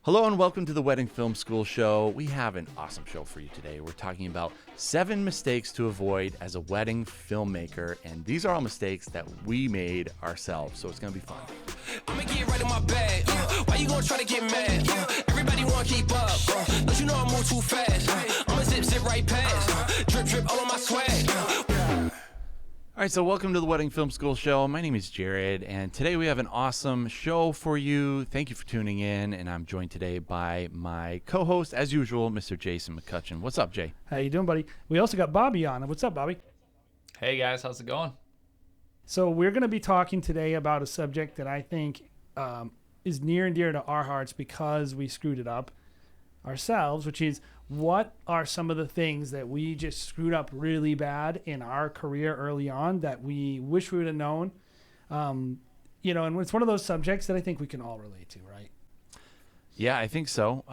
Hello and welcome to the Wedding Film School Show. We have an awesome show for you today. We're talking about 7 mistakes to avoid as a wedding filmmaker, and these are all mistakes that we made ourselves, so it's gonna be fun. I'ma get right in my bag. Why you gonna try to get mad? Everybody wanna keep up. Don't you know I move too fast? I'ma zip right past. Drip all on my swag. All right, so welcome to the Wedding Film School Show. My name is Jared, and today we have an awesome show for you. Thank you for tuning in, and I'm joined today by my co-host, as usual, Mr. Jason McCutcheon. What's up, Jay? How you doing, buddy? We also got Bobby on. What's up, Bobby? Hey guys, how's it going? So we're going to be talking today about a subject that I think is near and dear to our hearts because we screwed it up ourselves, which is what are some of the things that we just screwed up really bad in our career early on that we wish we would have known. And it's one of those subjects that I think we can all relate to, right? Yeah, I think so.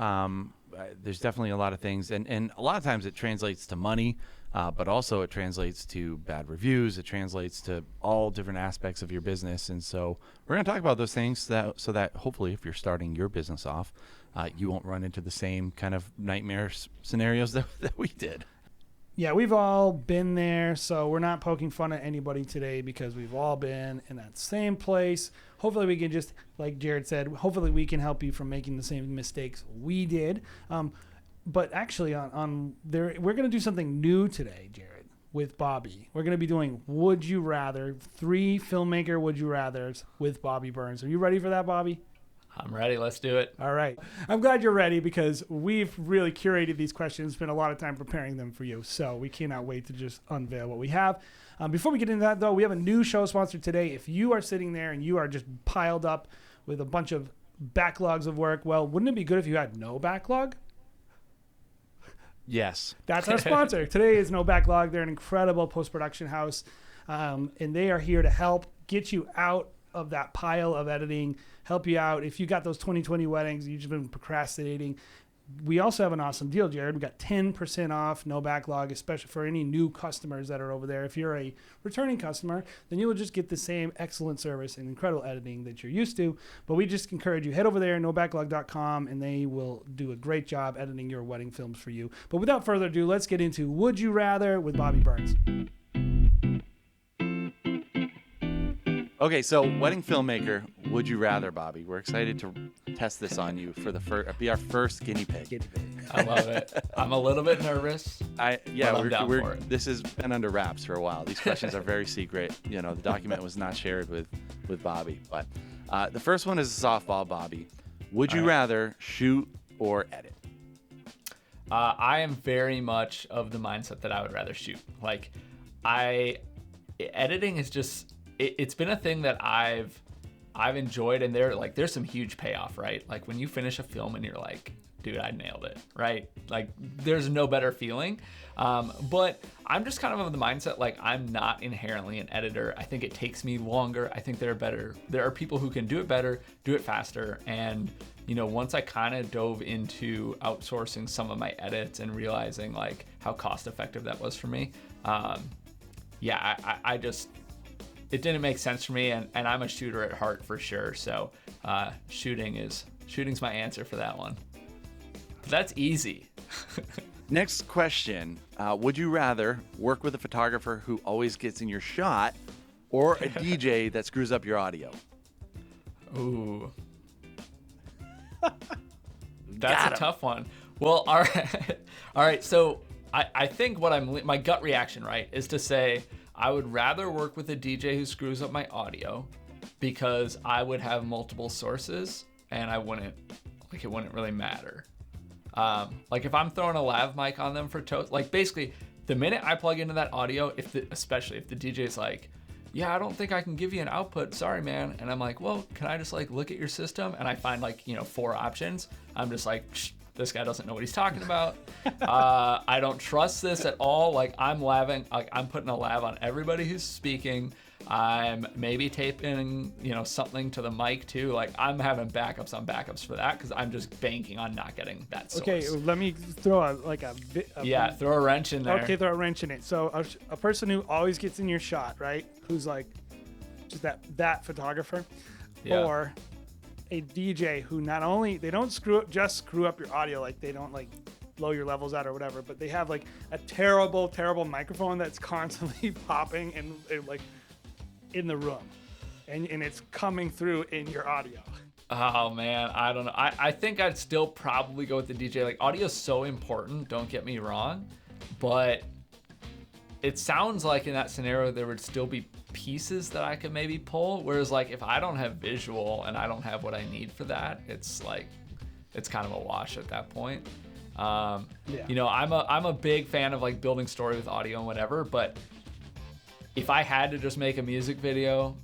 There's definitely a lot of things, and a lot of times it translates to money, but also it translates to bad reviews. It translates to all different aspects of your business, and so we're going to talk about those things so that hopefully if you're starting your business off, you won't run into the same kind of nightmare scenarios that we did. Yeah, we've all been there, so we're not poking fun at anybody today because we've all been in that same place. Hopefully we can just, like Jared said, hopefully we can help you from making the same mistakes we did. But actually, we're going to do something new today, Jared, with Bobby. We're going to be doing Would You Rather, 3 filmmaker Would You Rathers with Bobby Burns. Are you ready for that, Bobby? I'm ready. Let's do it. All right. I'm glad you're ready because we've really curated these questions, spent a lot of time preparing them for you. So we cannot wait to just unveil what we have. Before we get into that, though, we have a new show sponsor today. If you are sitting there and you are just piled up with a bunch of backlogs of work, well, wouldn't it be good if you had no backlog? Yes. That's our sponsor. Today is No Backlog. They're an incredible post-production house, and they are here to help get you out of that pile of editing, help you out. If you got those 2020 weddings, you've just been procrastinating. We also have an awesome deal, Jared. We got 10% off, No Backlog, especially for any new customers that are over there. If you're a returning customer, then you will just get the same excellent service and incredible editing that you're used to. But we just encourage you, head over there, nobacklog.com, and they will do a great job editing your wedding films for you. But without further ado, let's get into Would You Rather with Bobby Burns. Okay, so wedding filmmaker, would you rather, Bobby? We're excited to test this on you for be our first guinea pig. I love it. I'm a little bit nervous. I'm down for it. This has been under wraps for a while. These questions are very secret. The document was not shared with Bobby. But the first one is a softball, Bobby. Would you rather shoot or edit? I am very much of the mindset that I would rather shoot. Editing is just. It's been a thing that I've enjoyed, and there's some huge payoff, right? Like when you finish a film and you're like, dude, I nailed it, right? Like there's no better feeling. But I'm just kind of the mindset, like I'm not inherently an editor. I think it takes me longer. I think there are people who can do it better, do it faster. And, once I kind of dove into outsourcing some of my edits and realizing like how cost effective that was for me. It didn't make sense for me, and I'm a shooter at heart for sure. So shooting's my answer for that one. But that's easy. Next question. Would you rather work with a photographer who always gets in your shot or a DJ that screws up your audio? Ooh. That's a tough one. Well, all right. So I think my gut reaction, right, is to say, I would rather work with a DJ who screws up my audio because I would have multiple sources and it wouldn't really matter. Like if I'm throwing a lav mic on them for toast, like basically the minute I plug into that audio, especially if the DJ's like, yeah, I don't think I can give you an output. Sorry, man. And I'm like, well, can I just like look at your system? And I find 4 options. I'm just like, this guy doesn't know what he's talking about. I don't trust this at all. Like I'm putting a lav on everybody who's speaking. I'm maybe taping, something to the mic too. Like I'm having backups on backups for that because I'm just banking on not getting that source. Okay, let me throw throw a wrench in there. Okay, throw a wrench in it. So a person who always gets in your shot, right? Who's like just that photographer, yeah. Or a DJ who not only they don't screw up your audio, like they don't like blow your levels out or whatever, but they have like a terrible microphone that's constantly popping and like in the room, and it's coming through in your audio. Oh man, I don't know. I think I'd still probably go with the DJ. Like, audio's so important, don't get me wrong, but it sounds like in that scenario there would still be pieces that I could maybe pull. Whereas like if I don't have visual and I don't have what I need for that, it's like it's kind of a wash at that point. You know, I'm a big fan of like building story with audio and whatever, but if I had to just make a music video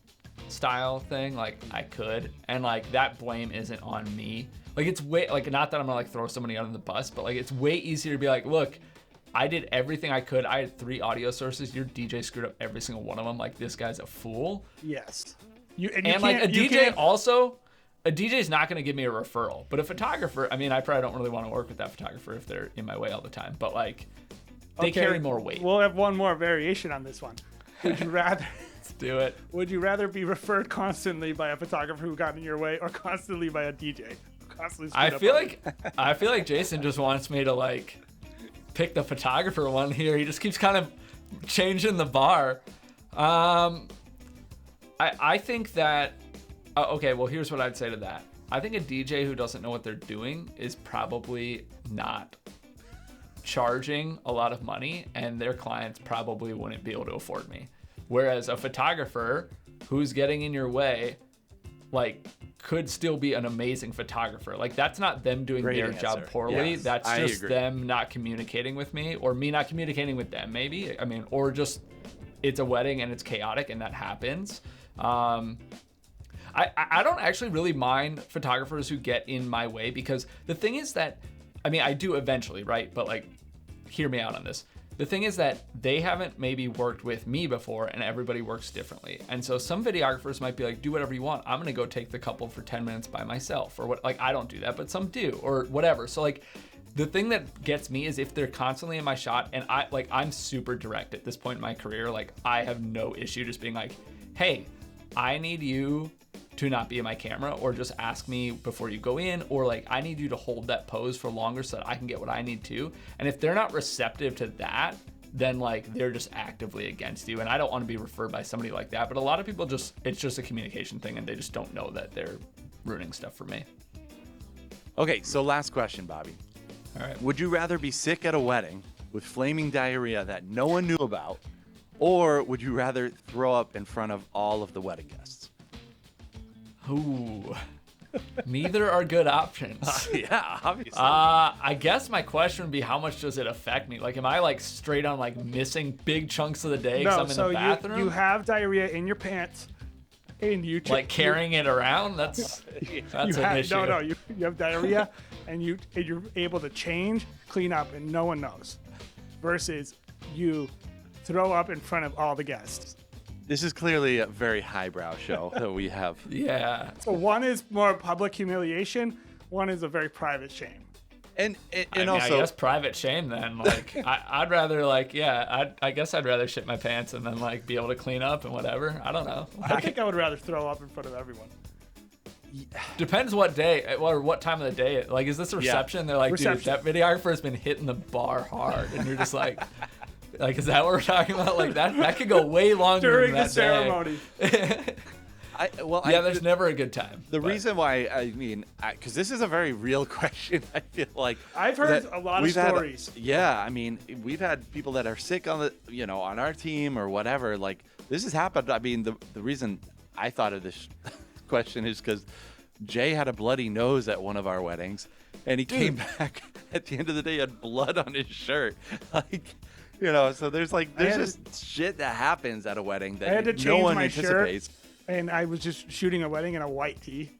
style thing, like I could, and like that blame isn't on me. Like it's way like, not that I'm gonna like throw somebody under the bus, but like it's way easier to be like, look, I did everything I could. I had 3 audio sources. Your DJ screwed up every single one of them. Like, this guy's a fool. Yes. And like a DJ also, a DJ is not going to give me a referral. But a photographer, I mean, I probably don't really want to work with that photographer if they're in my way all the time. But like, they carry more weight. We'll have one more variation on this one. Would you rather? Let's do it. Would you rather be referred constantly by a photographer who got in your way, or constantly by a DJ who constantly? I feel like Jason just wants me to like pick the photographer one here. He just keeps kind of changing the bar. I think that okay, well, here's what I'd say to that. I think a DJ who doesn't know what they're doing is probably not charging a lot of money, and their clients probably wouldn't be able to afford me. Whereas a photographer who's getting in your way, like, could still be an amazing photographer. Like, that's not them doing their job poorly. Yes, that's just them not communicating with me, or me not communicating with them, maybe. I mean, or just it's a wedding and it's chaotic and that happens. I don't actually really mind photographers who get in my way, because the thing is that, I mean, I do eventually, right? But like, hear me out on this. The thing is that they haven't maybe worked with me before, and everybody works differently. And so some videographers might be like, do whatever you want. I'm going to go take the couple for 10 minutes by myself, or what. Like, I don't do that, but some do, or whatever. So like, the thing that gets me is if they're constantly in my shot, and I'm super direct at this point in my career. Like, I have no issue just being like, hey, I need you to not be in my camera, or just ask me before you go in, or like, I need you to hold that pose for longer so that I can get what I need to. And if they're not receptive to that, then like, they're just actively against you. And I don't want to be referred by somebody like that. But a lot of people it's just a communication thing, and they just don't know that they're ruining stuff for me. Okay, so last question, Bobby. All right. Would you rather be sick at a wedding with flaming diarrhea that no one knew about, or would you rather throw up in front of all of the wedding guests? Ooh, neither are good options. Yeah, obviously. I guess my question would be, how much does it affect me? Like, am I like straight on like missing big chunks of the day because I'm in the bathroom? You have diarrhea in your pants, and you like carrying it around. That's an issue. No, you have diarrhea, and you're able to change, clean up, and no one knows. Versus you throw up in front of all the guests. This is clearly a very highbrow show that we have. Yeah. So one is more public humiliation. One is a very private shame. And also, also, I guess private shame then. Like, I'd rather like, I guess I'd rather shit my pants and then like be able to clean up and whatever. I don't know. I think I would rather throw up in front of everyone. Depends what day or what time of the day. Like, is this a reception? They're like, dude, that videographer has been hitting the bar hard, and you're just like. Like, is that what we're talking about? Like, that could go way longer during than the ceremony. There's never a good time. The reason why, I mean, because this is a very real question. I feel like I've heard a lot of stories. I mean, we've had people that are sick on on our team or whatever. Like, this has happened. I mean, the reason I thought of this question is because Jay had a bloody nose at one of our weddings, and he came back at the end of the day, had blood on his shirt. Like. So there's just shit that happens at a wedding that I had to change no one my anticipates. Shirt, and I was just shooting a wedding in a white tee.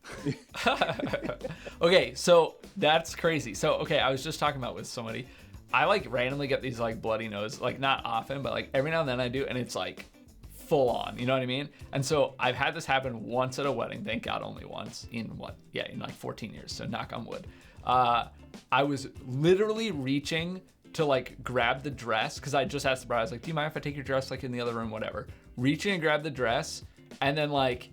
Okay, so that's crazy. So, okay, I was just talking about with somebody. I like randomly get these like bloody nose, like not often, but like every now and then I do, and it's like full on, you know what I mean? And so I've had this happen once at a wedding, thank God only once, in like 14 years, so knock on wood. I was literally reaching to like grab the dress, because I just asked the bride, I was like, do you mind if I take your dress like in the other room, whatever. Reaching and grab the dress, and then like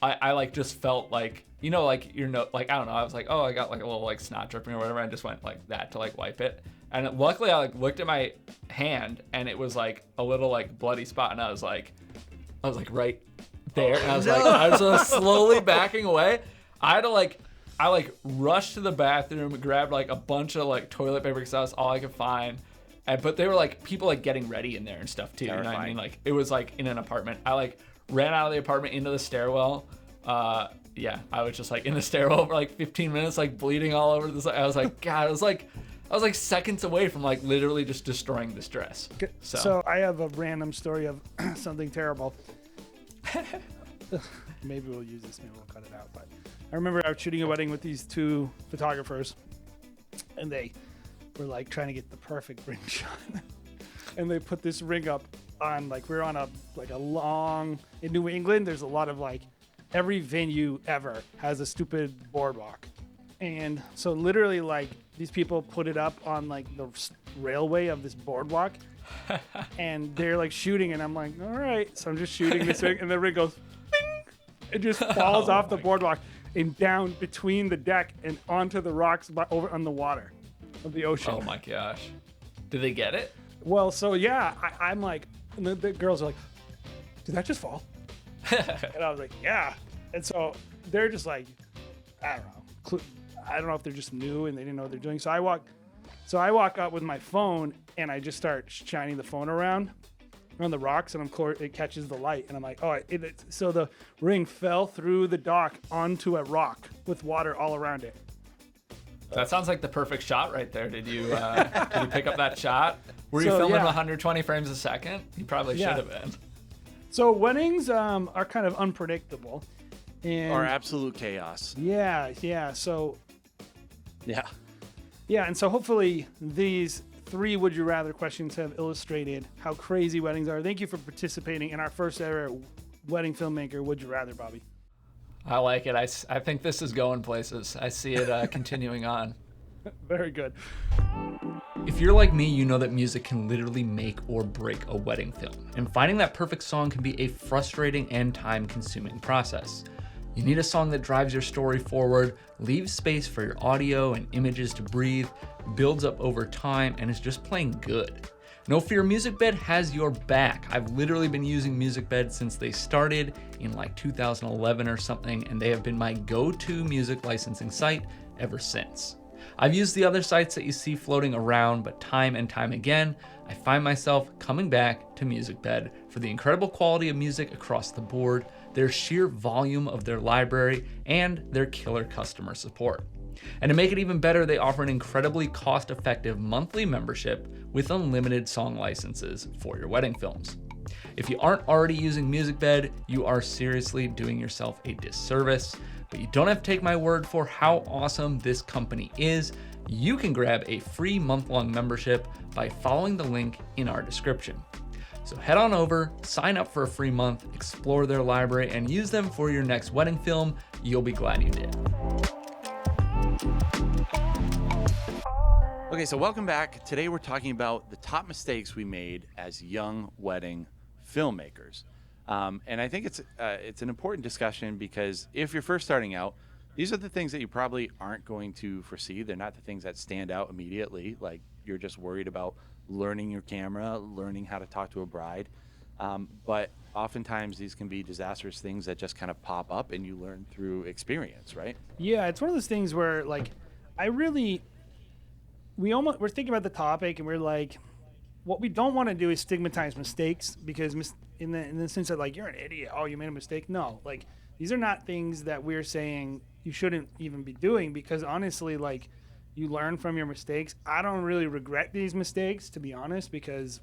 I like just felt like, you know, like like I don't know, I was like, oh, I got like a little like snot dripping or whatever, and just went like that to like wipe it. And luckily I like looked at my hand and it was like a little like bloody spot, and I was like right there, and I was slowly backing away. I rushed to the bathroom, grabbed like a bunch of like toilet paper because that was all I could find. But they were like people like getting ready in there and stuff too. You know what I mean? Like it was like in an apartment. I like ran out of the apartment into the stairwell. I was just like in the stairwell for like 15 minutes, like bleeding all over this. I was like, God, I was like seconds away from like literally just destroying this dress. So I have a random story of something terrible. Maybe we'll use this, maybe we'll cut it out. But I remember I was shooting a wedding with these two photographers, and they were like trying to get the perfect ring shot. And they put this ring up on, like, we're on a long, in New England, there's a lot of like, every venue ever has a stupid boardwalk. And so literally like these people put it up on like the railway of this boardwalk, and they're like shooting, and I'm like, all right. So I'm just shooting this ring, and the ring goes, bing! It just falls off the boardwalk and down between the deck and onto the rocks over on the water of the ocean. Oh my gosh. Did they get it? Well, so yeah, I'm like, and the girls are like, did that just fall? And I was like, yeah. And so they're just like, I don't know if they're just new and they didn't know what they're doing. So I walk up with my phone, and I just start shining the phone around on the rocks, and it catches the light, and I'm like, oh, so the ring fell through the dock onto a rock with water all around it. That sounds like the perfect shot right there. Did you pick up that shot? Were you filming 120 frames a second? You probably should have been. So weddings are kind of unpredictable. Or absolute chaos. Yeah. So. Yeah. Yeah, and so hopefully these 3 Would You Rather questions have illustrated how crazy weddings are. Thank you for participating in our first ever Wedding Filmmaker Would You Rather, Bobby. I like it. I think this is going places. I see it continuing on. Very good. If you're like me, you know that music can literally make or break a wedding film. And finding that perfect song can be a frustrating and time-consuming process. You need a song that drives your story forward, leaves space for your audio and images to breathe, builds up over time, and is just plain good. No Fear MusicBed has your back. I've literally been using MusicBed since they started in like 2011 or something, and they have been my go-to music licensing site ever since. I've used the other sites that you see floating around, but time and time again, I find myself coming back to MusicBed for the incredible quality of music across the board, their sheer volume of their library, and their killer customer support. And to make it even better, they offer an incredibly cost-effective monthly membership with unlimited song licenses for your wedding films. If you aren't already using MusicBed, you are seriously doing yourself a disservice, but you don't have to take my word for how awesome this company is. You can grab a free month-long membership by following the link in our description. So head on over, sign up for a free month, explore their library, and use them for your next wedding film. You'll be glad you did. Okay, so welcome back. Today we're talking about the top mistakes we made as young wedding filmmakers. And I think it's an important discussion because if you're first starting out, these are the things that you probably aren't going to foresee. They're not the things that stand out immediately. Like you're just worried about learning your camera, learning how to talk to a bride. But oftentimes these can be disastrous things that just kind of pop up and you learn through experience, right? Yeah, it's one of those things where like we're thinking about the topic and we're like, what we don't want to do is stigmatize mistakes because in the sense that like, you're an idiot, oh, you made a mistake. No, like these are not things that we're saying you shouldn't even be doing because honestly, like you learn from your mistakes. I don't really regret these mistakes, to be honest, because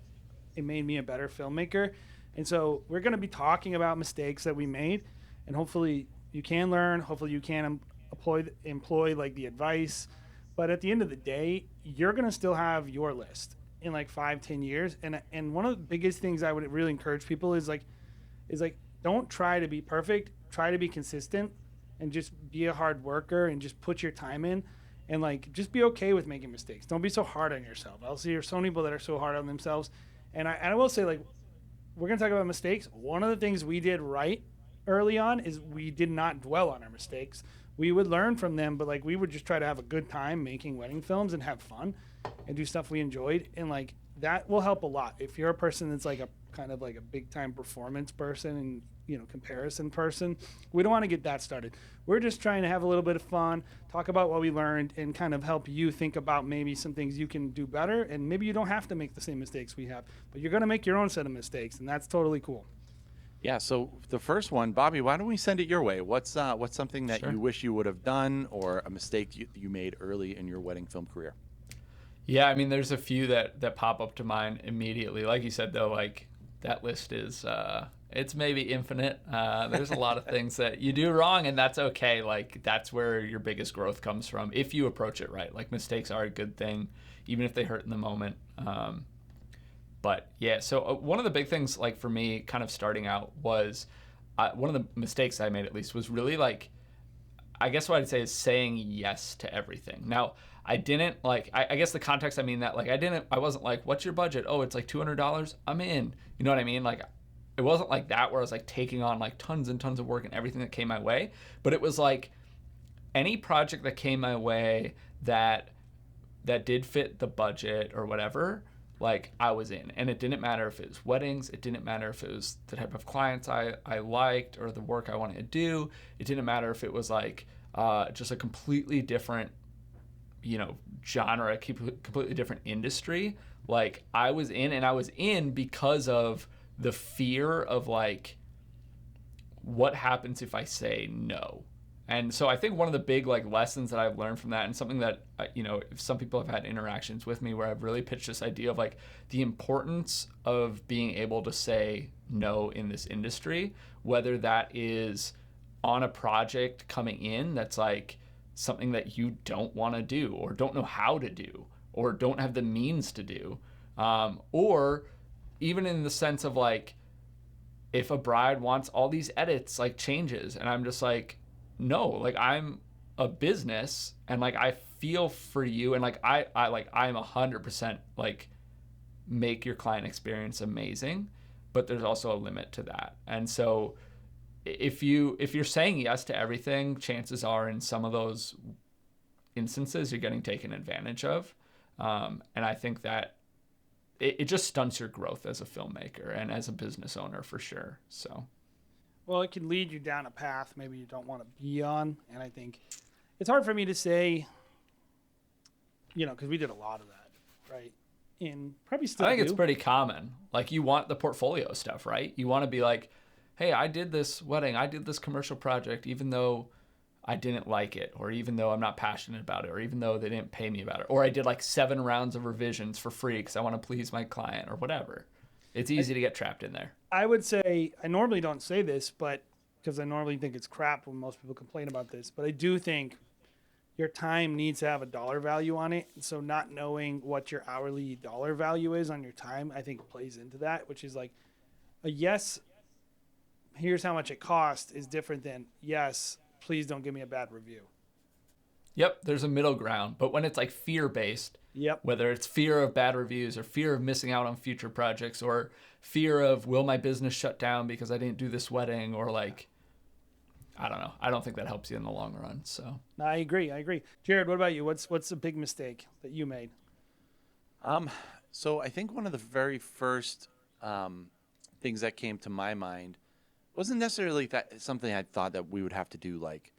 it made me a better filmmaker. And so we're going to be talking about mistakes that we made, and hopefully you can learn. Hopefully you can employ like the advice. But at the end of the day, you're going to still have your list in like 5-10 years. And one of the biggest things I would really encourage people is don't try to be perfect. Try to be consistent and just be a hard worker and just put your time in. And like, just be okay with making mistakes. Don't be so hard on yourself. I'll see there's so many people that are so hard on themselves. And I will say, like, we're going to talk about mistakes. One of the things we did right early on is we did not dwell on our mistakes. We would learn from them, but like we would just try to have a good time making wedding films and have fun and do stuff we enjoyed. And like that will help a lot. If you're a person that's like a kind of like a big time performance person and, you know, comparison person, we don't want to get that started. We're just trying to have a little bit of fun, talk about what we learned, and kind of help you think about maybe some things you can do better. And maybe you don't have to make the same mistakes we have, but you're going to make your own set of mistakes, and that's totally cool. Yeah, so the first one, Bobby, why don't we send it your way? What's something that you wish you would have done, or a mistake you made early in your wedding film career? Yeah, I mean, there's a few that pop up to mind immediately. Like you said, though, like that list is it's maybe infinite. There's a lot of things that you do wrong, and that's okay. Like that's where your biggest growth comes from if you approach it right. Like mistakes are a good thing, even if they hurt in the moment. But yeah, so one of the big things, like for me, kind of starting out was one of the mistakes I made, at least, was really like, I guess what I'd say is saying yes to everything. Now, I didn't like, I guess the context, I mean that like, I wasn't like, what's your budget? Oh, it's like $200. I'm in. You know what I mean? Like, it wasn't like that where I was like taking on like tons and tons of work and everything that came my way. But it was like any project that came my way that did fit the budget or whatever, like I was in. And it didn't matter if it was weddings, it didn't matter if it was the type of clients I liked or the work I wanted to do. It didn't matter if it was like just a completely different, you know, genre, completely different industry. Like I was in, and I was in because of the fear of like, what happens if I say no? And so I think one of the big like lessons that I've learned from that, and something that, you know, some people have had interactions with me where I've really pitched this idea of like the importance of being able to say no in this industry, whether that is on a project coming in that's like something that you don't want to do or don't know how to do or don't have the means to do, or even in the sense of like if a bride wants all these edits, like changes, and I'm just like, no, like I'm a business and like I feel for you, and like I'm 100% like make your client experience amazing, but there's also a limit to that. And so if you're saying yes to everything, chances are in some of those instances you're getting taken advantage of, and I think that it just stunts your growth as a filmmaker and as a business owner for sure. So Well, it can lead you down a path maybe you don't want to be on. And I think it's hard for me to say, you know, because we did a lot of that, right? And probably still I think do. it's pretty common. Like you want the portfolio stuff, right? You want to be like, hey, I did this wedding, I did this commercial project, even though I didn't like it, or even though I'm not passionate about it, or even though they didn't pay me about it, or I did like 7 rounds of revisions for free because I want to please my client or whatever. It's easy to get trapped in there. I would say, I normally don't say this, but because I normally think it's crap when most people complain about this, but I do think your time needs to have a dollar value on it. So not knowing what your hourly dollar value is on your time, I think plays into that, which is like a yes, here's how much it costs is different than yes, please don't give me a bad review. Yep, there's a middle ground. But when it's like fear-based, Yep. whether it's fear of bad reviews or fear of missing out on future projects or fear of will my business shut down because I didn't do this wedding, or like, I don't know. I don't think that helps you in the long run. So I agree. Jared, what about you? What's a big mistake that you made? So I think one of the very first things that came to my mind wasn't necessarily something I thought that we would have to do like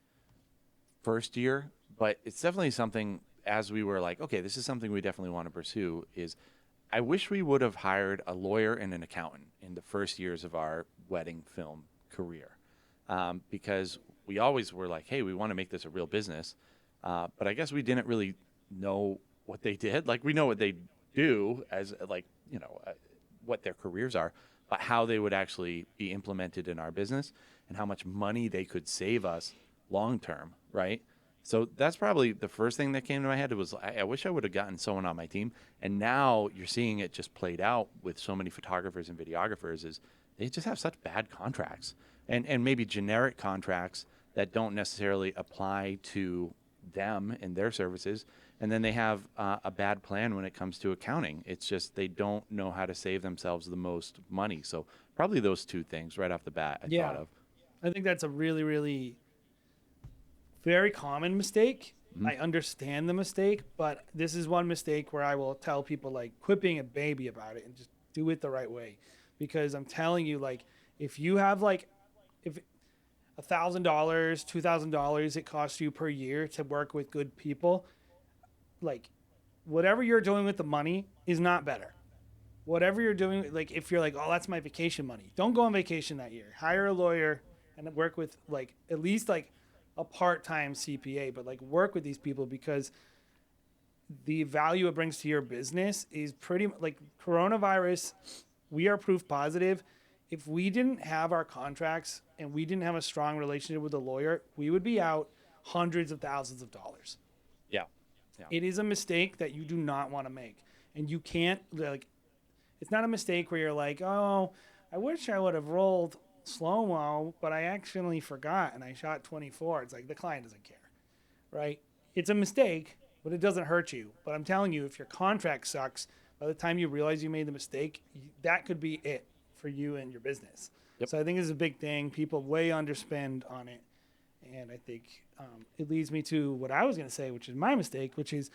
first year, but it's definitely something as we were like, okay, this is something we definitely want to pursue, is I wish we would have hired a lawyer and an accountant in the first years of our wedding film career. Because we always were like, hey, we want to make this a real business. But I guess we didn't really know what they did. Like we know what they do as like, you know, what their careers are, but how they would actually be implemented in our business and how much money they could save us long term, right? So that's probably the first thing that came to my head. It was, I wish I would have gotten someone on my team. And now you're seeing it just played out with so many photographers and videographers, is they just have such bad contracts and maybe generic contracts that don't necessarily apply to them and their services. And then they have a bad plan when it comes to accounting. It's just they don't know how to save themselves the most money. So probably those two things right off the bat I thought of. I think that's a really, really very common mistake. I understand the mistake, but this is one mistake where I will tell people, like, quit being a baby about it and just do it the right way. Because I'm telling you, like, if you have like, if $1,000, $2,000 it costs you per year to work with good people, like, whatever you're doing with the money is not better. Whatever you're doing, like, if you're like, oh, that's my vacation money, don't go on vacation that year. Hire a lawyer and work with, like, at least like a part-time CPA, but like work with these people, because the value it brings to your business is pretty, like, coronavirus. We are proof positive. If we didn't have our contracts and we didn't have a strong relationship with a lawyer, we would be out hundreds of thousands of dollars. Yeah. It is a mistake that you do not want to make. And you can't, like, it's not a mistake where you're like, oh, I wish I would have rolled slow-mo, but I actually forgot and I shot 24. It's like, the client doesn't care, right? It's a mistake, but it doesn't hurt you. But I'm telling you, if your contract sucks, by the time you realize you made the mistake, that could be it for you and your business. Yep. So I think this is a big thing. People way underspend on it. And I think it leads me to what I was going to say, which is my mistake, which is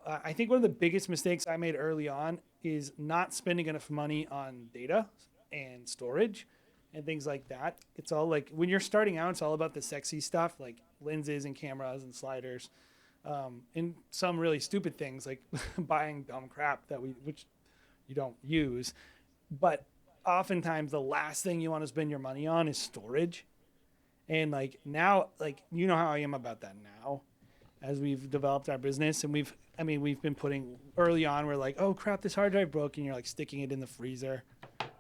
I think one of the biggest mistakes I made early on is not spending enough money on data and storage and things like that. It's all like, when you're starting out, it's all about the sexy stuff, like lenses and cameras and sliders, and some really stupid things like buying dumb crap which you don't use. But oftentimes the last thing you want to spend your money on is storage. And like now, like, you know how I am about that now, as we've developed our business, and we've been putting, early on, we're like, oh crap, this hard drive broke, and you're like sticking it in the freezer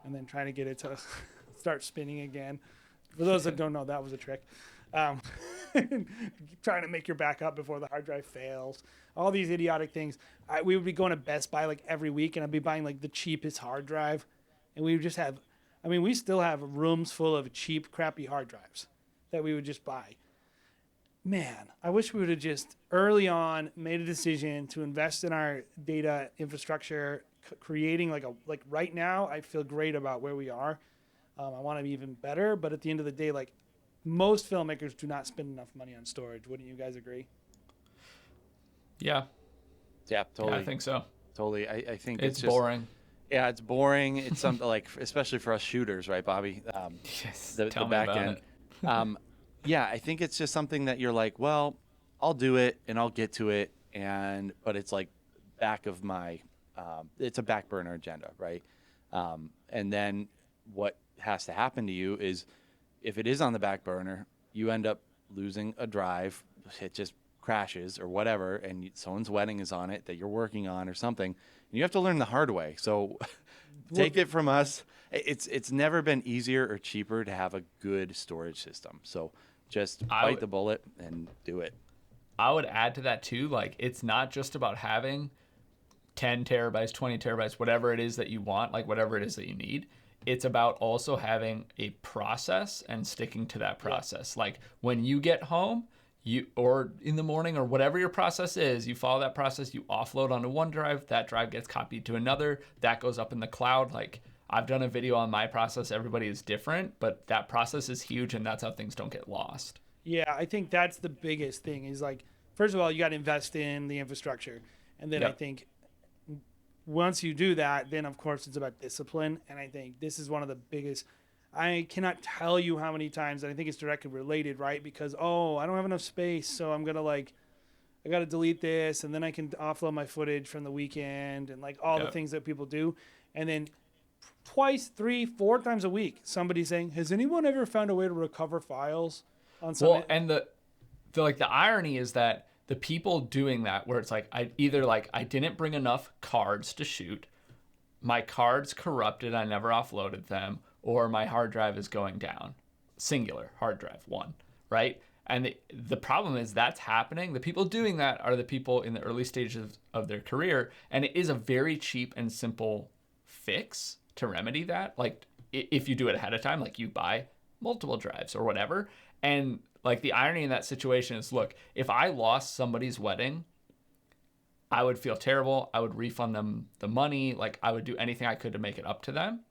and then trying to get it to start spinning again. For those that don't know, that was a trick. Trying to make your backup before the hard drive fails. All these idiotic things. We would be going to Best Buy like every week, and I'd be buying like the cheapest hard drive. And we would just have, we still have rooms full of cheap, crappy hard drives that we would just buy. Man, I wish we would have just early on made a decision to invest in our data infrastructure, creating like right now, I feel great about where we are. I want to be even better, but at the end of the day, like, most filmmakers do not spend enough money on storage. Wouldn't you guys agree? Yeah. Yeah, totally. Yeah, I think so. Totally. I think It's just boring. Yeah, it's boring. It's something like, especially for us shooters, right, Bobby? Yes. The Tell me back about end. it. Yeah, I think it's just something that you're like, well, I'll do it and I'll get to it, but it's like back of my, it's a back burner agenda, right? And then what has to happen to you is, if it is on the back burner, you end up losing a drive. It just crashes or whatever, and someone's wedding is on it that you're working on or something, and you have to learn the hard way. So take it from us. It's never been easier or cheaper to have a good storage system. So just bite the bullet and do it. I would add to that too. Like, it's not just about having 10 terabytes, 20 terabytes, whatever it is that you want, like whatever it is that you need. It's about also having a process and sticking to that process. Yeah. Like, when you get home, or in the morning, or whatever your process is, you follow that process, you offload onto one drive, that drive gets copied to another, that goes up in the cloud. Like, I've done a video on my process. Everybody is different, but that process is huge, and that's how things don't get lost. Yeah, I think that's the biggest thing is, like, first of all, you got to invest in the infrastructure. And then I think once you do that, then of course it's about discipline. And I think this is one of the biggest, I cannot tell you how many times that I think it's directly related, right? Because, I don't have enough space, so I'm going to I got to delete this, and then I can offload my footage from the weekend, and like all the things that people do. And then twice, 3, 4 times a week, somebody's saying, has anyone ever found a way to recover files on something? Well, and the irony is that the people doing that, where it's like, I didn't bring enough cards to shoot, my cards corrupted, I never offloaded them, or my hard drive is going down. Singular, hard drive, 1, right? And the problem is that's happening. The people doing that are the people in the early stages of their career, and it is a very cheap and simple fix to remedy that. Like, if you do it ahead of time, like you buy multiple drives or whatever. And like, the irony in that situation is, look, if I lost somebody's wedding, I would feel terrible. I would refund them the money. Like, I would do anything I could to make it up to them.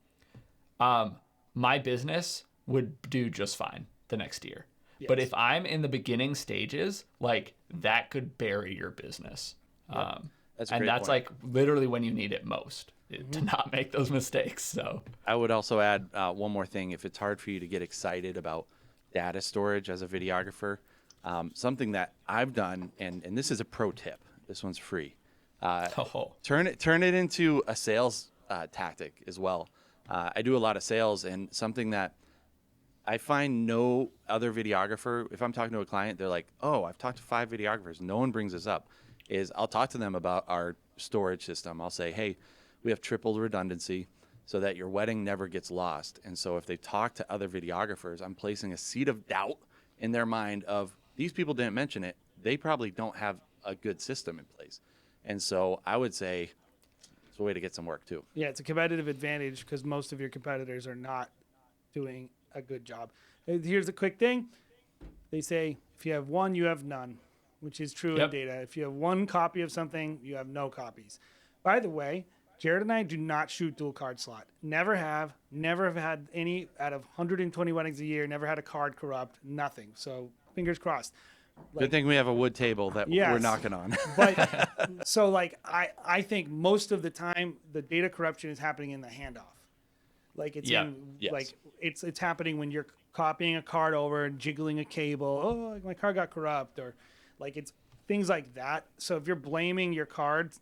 My business would do just fine. the next year. Yes. But if I'm in the beginning stages, like that could bury your business. That's a and great that's point. like literally when you need it most to not make those mistakes. So I would also add one more thing. If it's hard for you to get excited about data storage as a videographer, something that I've done, and this is a pro tip. This one's free. Turn it into a sales tactic as well. I do a lot of sales, and something that I find no other videographer, if I'm talking to a client, they're like, oh, I've talked to 5 videographers. No one brings this up. Is I'll talk to them about our storage system. I'll say, hey, we have triple redundancy so that your wedding never gets lost. And so if they talk to other videographers, I'm placing a seed of doubt in their mind of these people didn't mention it. They probably don't have a good system in place. And so I would say it's a way to get some work too. Yeah, it's a competitive advantage because most of your competitors are not doing a good job. Here's a quick thing. They say if you have one, you have none, which is true in data. If you have one copy of something, you have no copies. By the way, Jared and I do not shoot dual card slot. Never have had any out of 120 weddings a year, never had a card corrupt, nothing. So fingers crossed. Good thing we have a wood table that we're knocking on. But so like I think most of the time the data corruption is happening in the handoff. Like it's like it's happening when you're copying a card over and jiggling a cable. Oh, my card got corrupt, or like it's things like that. So if you're blaming your cards,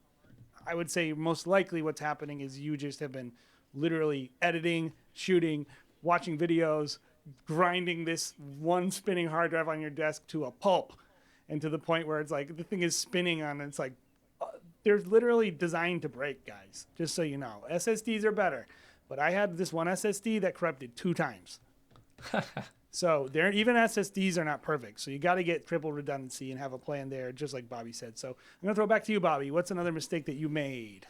I would say most likely what's happening is you just have been literally editing, shooting, watching videos, grinding this one spinning hard drive on your desk to a pulp, and to the point where it's like the thing is spinning on, and it's like they're literally designed to break, guys. Just so you know, SSDs are better, but I had this one SSD that corrupted 2 times. So even SSDs are not perfect. So you got to get triple redundancy and have a plan there, just like Bobby said. So I'm gonna throw it back to you, Bobby. What's another mistake that you made?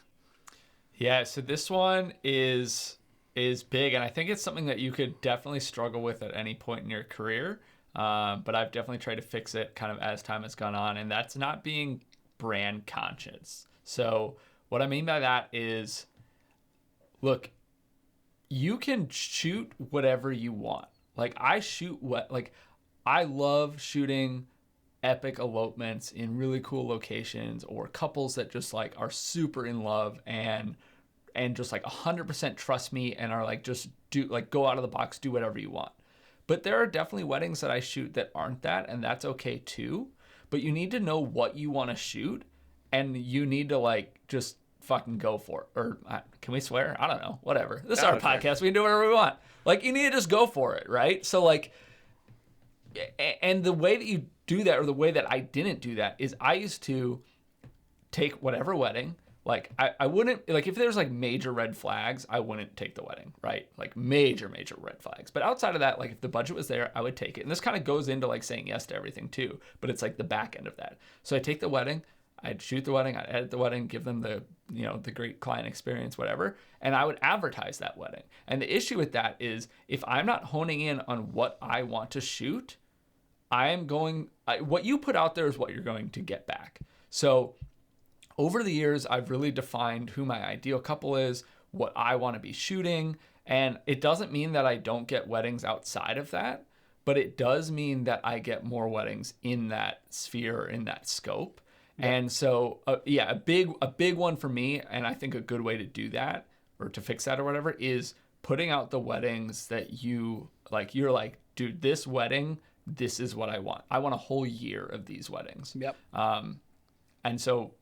Yeah, so this one is big, and I think it's something that you could definitely struggle with at any point in your career. But I've definitely tried to fix it kind of as time has gone on, and that's not being brand conscious. So what I mean by that is, look, you can shoot whatever you want. Like I love shooting epic elopements in really cool locations, or couples that just like are super in love and just like 100% trust me and are like, just do like, go out of the box, do whatever you want. But there are definitely weddings that I shoot that aren't that, and that's okay too. But you need to know what you want to shoot, and you need to like just fucking go for it. Or can we swear? I don't know. Whatever. This is our podcast. We can do whatever we want. Like, you need to just go for it, right? So like, and the way that you do that, or the way that I didn't do that, is I used to take whatever wedding. Like I wouldn't, like if there's like major red flags, I wouldn't take the wedding, right? Like major red flags. But outside of that, like if the budget was there, I would take it. And this kind of goes into like saying yes to everything too, but it's like the back end of that. So I take the wedding, I'd shoot the wedding, I'd edit the wedding, give them the, you know, the great client experience, whatever. And I would advertise that wedding. And the issue with that is if I'm not honing in on what I want to shoot, what you put out there is what you're going to get back. So over the years, I've really defined who my ideal couple is, what I want to be shooting. And it doesn't mean that I don't get weddings outside of that, but it does mean that I get more weddings in that sphere, in that scope. Yep. And so, a big one for me, and I think a good way to do that, or to fix that or whatever, is putting out the weddings that you like. You're like, dude, this wedding, this is what I want. I want a whole year of these weddings. Yep. And so,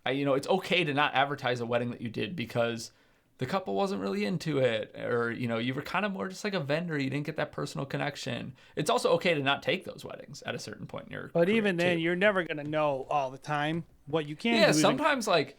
it's okay to not advertise a wedding that you did because the couple wasn't really into it, or, you were kind of more just like a vendor. You didn't get that personal connection. It's also okay to not take those weddings at a certain point in your career. But even then, you're never going to know all the time what you can do. Yeah, sometimes I've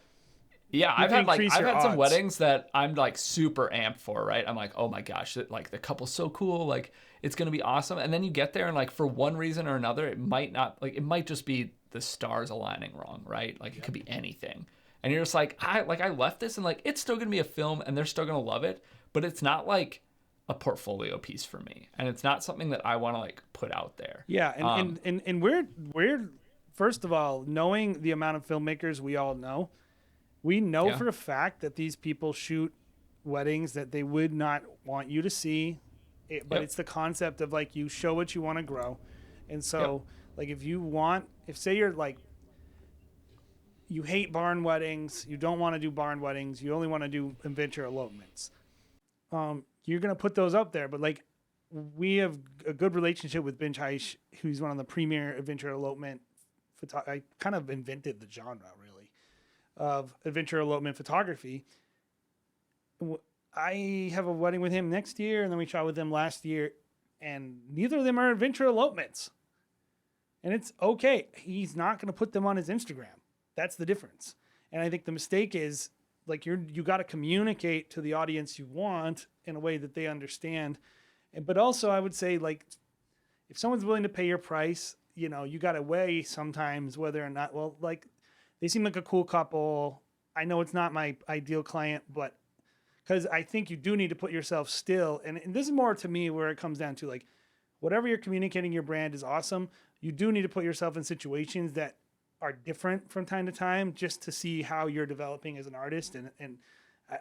had some weddings that I'm like super amped for, right? I'm like, oh my gosh, like the couple's so cool, like it's going to be awesome. And then you get there and like for one reason or another, it might just be the stars aligning wrong, right? Like it could be anything. And you're just like, I left this and like, it's still going to be a film and they're still going to love it, but it's not like a portfolio piece for me. And it's not something that I want to like put out there. Yeah. And we're first of all, knowing the amount of filmmakers we all know, we know for a fact that these people shoot weddings that they would not want you to see But it's the concept of like you show what you want to grow. And so like if say you're like, you hate barn weddings, you don't want to do barn weddings, you only want to do adventure elopements, you're going to put those up there. But like we have a good relationship with Binge Heish, who's one of the premier adventure elopement I kind of invented the genre really of adventure elopement photography. I have a wedding with him next year, and then we shot with him last year, and neither of them are adventure elopements. And it's okay. He's not going to put them on his Instagram. That's the difference. And I think the mistake is like you got to communicate to the audience you want in a way that they understand. But also I would say like if someone's willing to pay your price, you know, you got to weigh sometimes whether or not, well, like they seem like a cool couple. I know it's not my ideal client, but because I think you do need to put yourself still. And this is more to me where it comes down to like, whatever you're communicating your brand is awesome. You do need to put yourself in situations that are different from time to time just to see how you're developing as an artist. And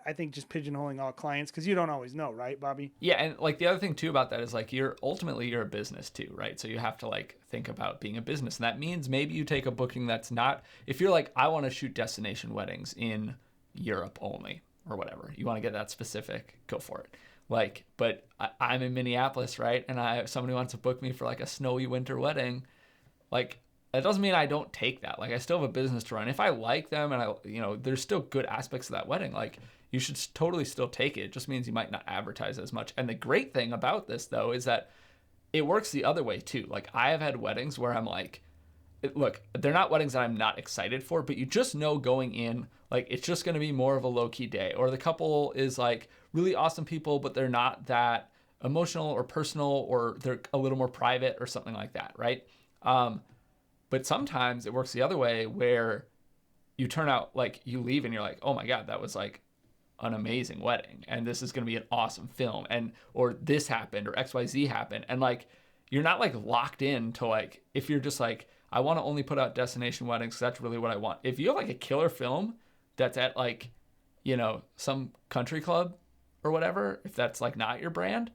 I think just pigeonholing all clients, because you don't always know, right, Bobby? Yeah, and like the other thing too about that is like you're a business too, right? So you have to like think about being a business. And that means maybe you take a booking that's not, if you're like, I want to shoot destination weddings in Europe only or whatever, you want to get that specific, go for it. Like, but I'm in Minneapolis, right? And somebody wants to book me for like a snowy winter wedding. Like, that doesn't mean I don't take that. Like, I still have a business to run. If I like them and there's still good aspects of that wedding, like you should totally still take it. It just means you might not advertise as much. And the great thing about this though, is that it works the other way too. Like I have had weddings where I'm like, look, they're not weddings that I'm not excited for, but you just know going in, like it's just going to be more of a low key day, or the couple is like really awesome people, but they're not that emotional or personal, or they're a little more private or something like that. Right. But sometimes it works the other way where you turn out like you leave and you're like, oh my God, that was like an amazing wedding. And this is going to be an awesome film. And, or this happened or XYZ happened. And like, you're not like locked in to like, if you're just like, I want to only put out destination weddings, that's really what I want. If you have like a killer film that's at like, some country club or whatever, if that's like not your brand,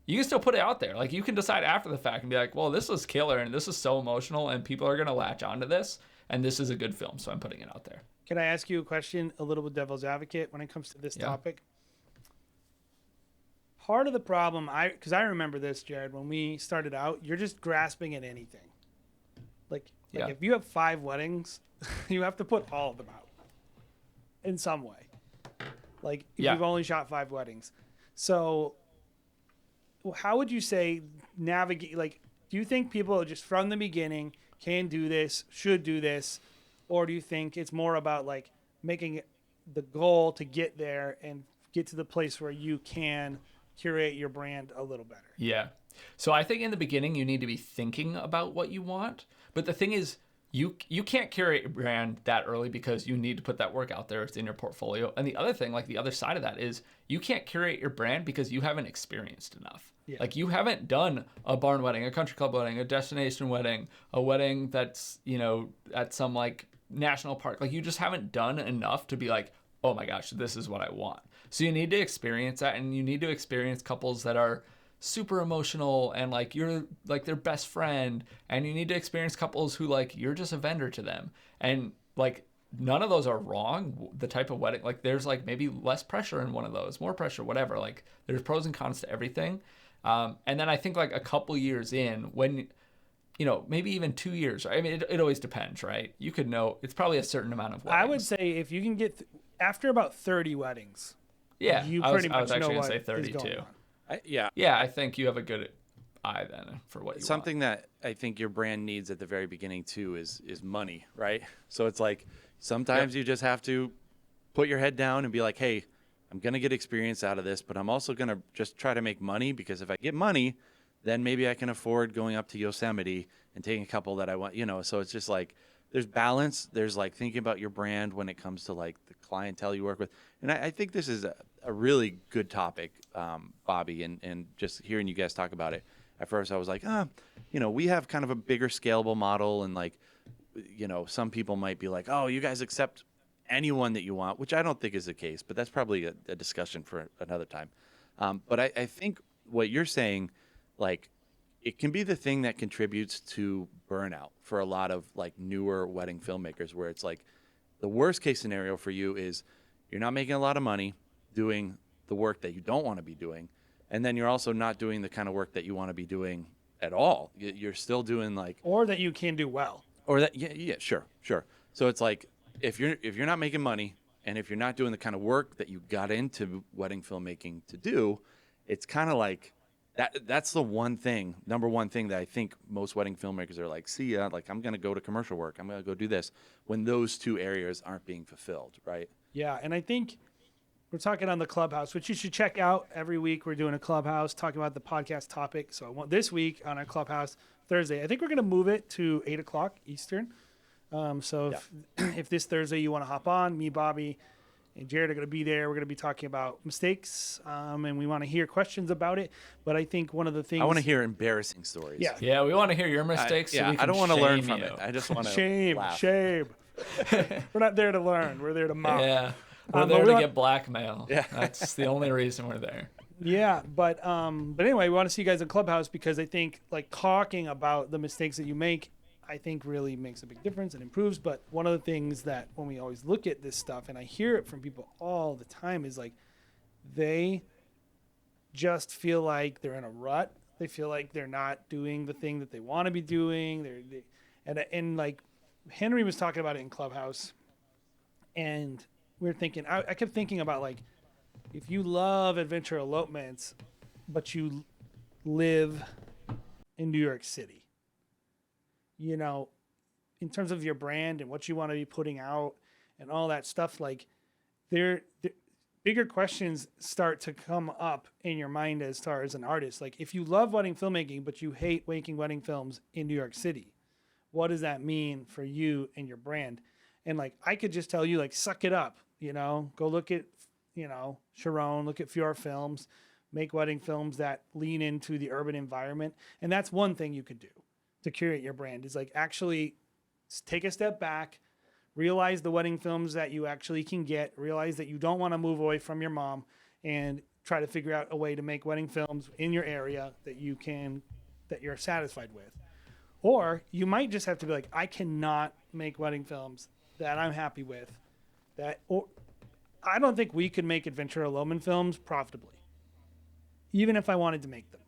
you can still put it out there. Like you can decide after the fact and be like, well, this was killer and this is so emotional and people are going to latch onto this and this is a good film, so I'm putting it out there. Can I ask you a question, a little bit devil's advocate when it comes to this topic? Part of the problem, because I remember this, Jared, when we started out, you're just grasping at anything. Like if you have 5 weddings, you have to put all of them out in some way. Like if you've only shot 5 weddings. So how would you say navigate, like, do you think people just from the beginning can do this, should do this, or do you think it's more about like making it the goal to get there and get to the place where you can curate your brand a little better? Yeah. So I think in the beginning you need to be thinking about what you want, but the thing is you can't curate your brand that early because you need to put that work out there. It's in your portfolio. And the other thing, like the other side of that is you can't curate your brand because you haven't experienced enough. Yeah. Like you haven't done a barn wedding, a country club wedding, a destination wedding, a wedding that's, at some like national park. Like you just haven't done enough to be like, oh my gosh, this is what I want. So you need to experience that, and you need to experience couples that are super emotional and like you're like their best friend, and you need to experience couples who like you're just a vendor to them. And like none of those are wrong. The type of wedding, like there's like maybe less pressure in one of those, more pressure, whatever. Like there's pros and cons to everything. And then I think like a couple years in, when maybe even 2 years. I mean, it always depends, right? You could know it's probably a certain amount of weddings. I would say if you can get after about 30 weddings, you I was pretty much actually know gonna what say 32. is going on. I think you have a good eye then for what you Something that I think your brand needs at the very beginning too is money, right? So it's like sometimes you just have to put your head down and be like, hey, I'm going to get experience out of this, but I'm also going to just try to make money, because if I get money, then maybe I can afford going up to Yosemite and taking a couple that I want, so it's just like there's balance. There's like thinking about your brand when it comes to like the clientele you work with. And I think this is a really good topic, Bobby, and just hearing you guys talk about it. At first I was like, we have kind of a bigger scalable model, and like, some people might be like, oh, you guys accept anyone that you want, which I don't think is the case, but that's probably a discussion for another time. But I think what you're saying, like, it can be the thing that contributes to burnout for a lot of like newer wedding filmmakers, where it's like the worst case scenario for you is you're not making a lot of money doing the work that you don't want to be doing, and then you're also not doing the kind of work that you want to be doing at all. You're still doing like, or that you can do well. or that, yeah, sure. So it's like if you're not making money, and if you're not doing the kind of work that you got into wedding filmmaking to do, it's kind of like that's the number one thing that I think most wedding filmmakers are like, see ya, like I'm gonna go to commercial work, I'm gonna go do this, when those two areas aren't being fulfilled, right? Yeah, and I think we're talking on the Clubhouse, which you should check out. Every week we're doing a Clubhouse talking about the podcast topic. So I want this week on our Clubhouse Thursday, I think we're going to move it to 8 o'clock Eastern. If this Thursday you want to hop on, me, Bobby, and Jared are going to be there. We're going to be talking about mistakes, and we want to hear questions about it. But I think one of the things... I want to hear embarrassing stories. Yeah, we want to hear your mistakes. I don't want to learn from it. I just want to Shame. We're not there to learn. We're there to mock. Yeah. We're there to get blackmail. Yeah. That's the only reason we're there. Yeah, but anyway, we want to see you guys in Clubhouse, because I think like talking about the mistakes that you make, I think really makes a big difference and improves. But one of the things that when we always look at this stuff, and I hear it from people all the time, is like they just feel like they're in a rut. They feel like they're not doing the thing that they want to be doing. And like Henry was talking about it in Clubhouse, and we were thinking, I kept thinking about like, if you love adventure elopements, but you live in New York City, you know, in terms of your brand and what you want to be putting out and all that stuff, like there bigger questions start to come up in your mind as far as an artist. Like if you love wedding filmmaking, but you hate making wedding films in New York City, what does that mean for you and your brand? And like, I could just tell you, like, suck it up, you know, go look at, you know, Sharon, look at Fjord Films, make wedding films that lean into the urban environment. And that's one thing you could do to curate your brand, is like actually take a step back, realize the wedding films that you actually can get, realize that you don't want to move away from your mom, and try to figure out a way to make wedding films in your area that you're satisfied with. Or you might just have to be like, I cannot make wedding films that I'm happy with. Or I don't think we could make adventure elopement films profitably, even if I wanted to make them.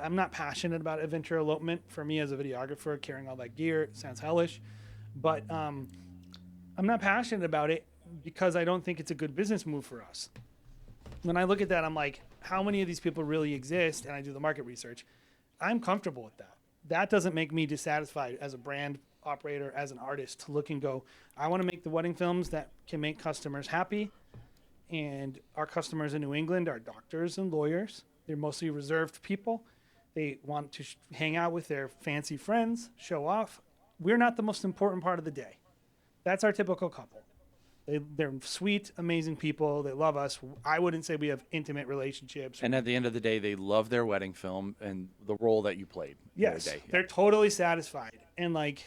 I'm not passionate about adventure elopement. For me as a videographer, carrying all that gear, it sounds hellish. But I'm not passionate about it because I don't think it's a good business move for us. When I look at that, I'm like, how many of these people really exist? And I do the market research. I'm comfortable with that. That doesn't make me dissatisfied as a brand operator, as an artist, to look and go, I want to make the wedding films that can make customers happy. And our customers in New England are doctors and lawyers. They're mostly reserved people. They want to hang out with their fancy friends, show off. We're not the most important part of the day. That's our typical couple. They're sweet, amazing people. They love us. I wouldn't say we have intimate relationships. And at the end of the day, they love their wedding film and the role that you played. Yes, the day. They're totally satisfied. And like,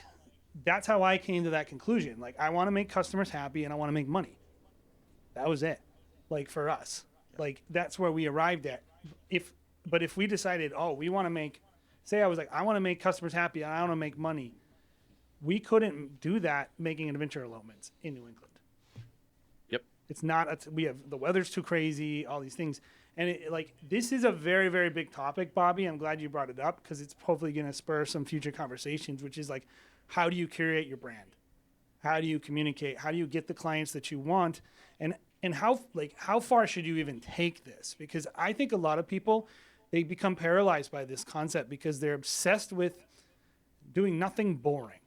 that's how I came to that conclusion. Like, I want to make customers happy and I want to make money. That was it. Like, for us, like, that's where we arrived at. But if we decided, we want to make, say I was like, I want to make customers happy and I want to make money, we couldn't do that making adventure elopements in New England. Yep. It's not, we have, the weather's too crazy, all these things. And this is a very, very big topic, Bobby. I'm glad you brought it up, because it's hopefully going to spur some future conversations, which is like, how do you curate your brand? How do you communicate? How do you get the clients that you want? And how far should you even take this? Because I think a lot of people, they become paralyzed by this concept because they're obsessed with doing nothing boring.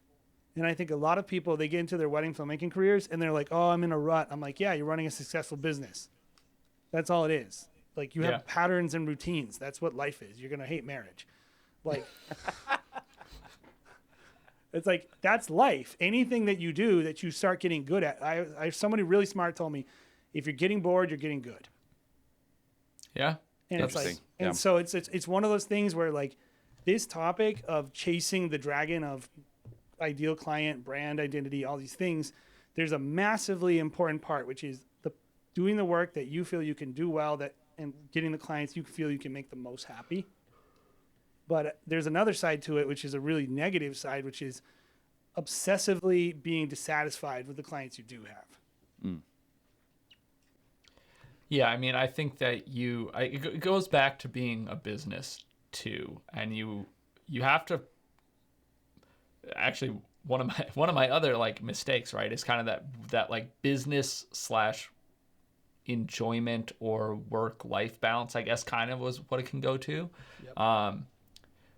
And I think a lot of people, they get into their wedding filmmaking careers and they're like, oh, I'm in a rut. I'm like, yeah, you're running a successful business. That's all it is. Like, you have patterns and routines. That's what life is. You're going to hate marriage. Like, it's like, that's life. Anything that you do that you start getting good at. Somebody really smart told me, if you're getting bored, you're getting good. Yeah. And it's like, and so it's one of those things where, like, this topic of chasing the dragon of ideal client, brand identity, all these things, there's a massively important part, which is doing the work that you feel you can do well, that and getting the clients you feel you can make the most happy. But there's another side to it, which is a really negative side, which is obsessively being dissatisfied with the clients you do have. Yeah, I mean, I think that it goes back to being a business too, and you have to actually one of my other like mistakes, right, is kind of that like business / enjoyment or work-life balance, I guess, kind of was what it can go to. Yep.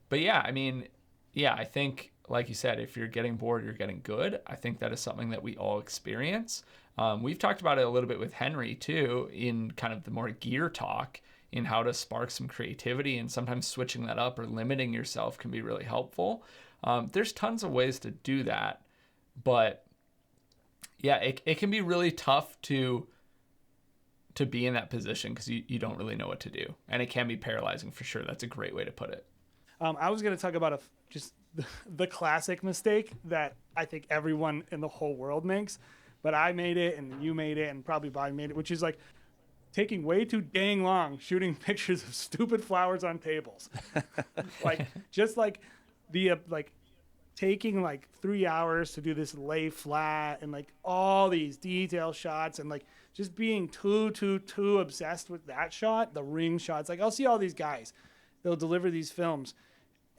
But yeah, I mean, yeah, I think, like you said, if you're getting bored, you're getting good. I think that is something that we all experience. We've talked about it a little bit with Henry too, in kind of the more gear talk, in how to spark some creativity, and sometimes switching that up or limiting yourself can be really helpful. There's tons of ways to do that, but yeah, it can be really tough to be in that position because you don't really know what to do, and it can be paralyzing for sure. That's a great way to put it. I was going to talk about just the classic mistake that I think everyone in the whole world makes, but I made it and you made it and probably Bobby made it, which is like taking way too dang long shooting pictures of stupid flowers on tables. Like just like taking like 3 hours to do this lay flat and like all these detail shots and like just being too obsessed with that shot, the ring shots. Like I'll see all these guys, they'll deliver these films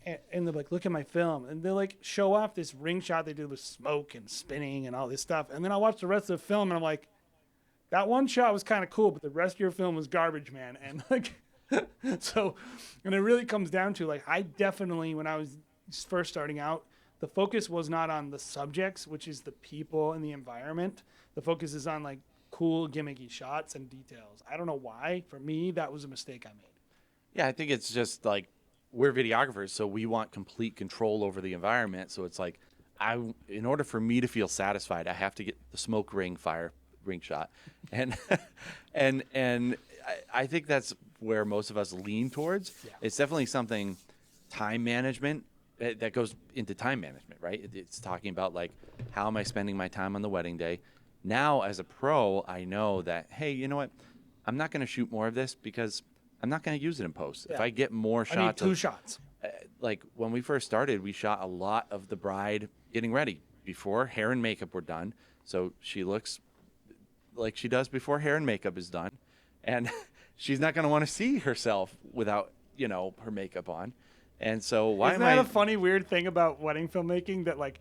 and they're like, look at my film. And they'll like show off this ring shot they did with smoke and spinning and all this stuff. And then I'll watch the rest of the film and I'm like, that one shot was kind of cool, but the rest of your film was garbage, man. And like, so, and it really comes down to like, I definitely, when I was first starting out, the focus was not on the subjects, which is the people and the environment. The focus is on like cool gimmicky shots and details. I don't know why. For me, that was a mistake I made. Yeah, I think it's just like we're videographers, so we want complete control over the environment. So it's like, in order for me to feel satisfied, I have to get the smoke ring shot, and I think that's where most of us lean towards. Yeah. It's definitely something, time management, that goes into time management, right? It's talking about like, how am I spending my time on the wedding day? Now, as a pro, I know that, hey, you know what? I'm not going to shoot more of this because I'm not going to use it in post. Yeah. If I get more shots, I need two shots. Like when we first started, we shot a lot of the bride getting ready before hair and makeup were done. So she looks like she does before hair and makeup is done. And she's not going to want to see herself without, her makeup on. And so Isn't that a funny, weird thing about wedding filmmaking, that like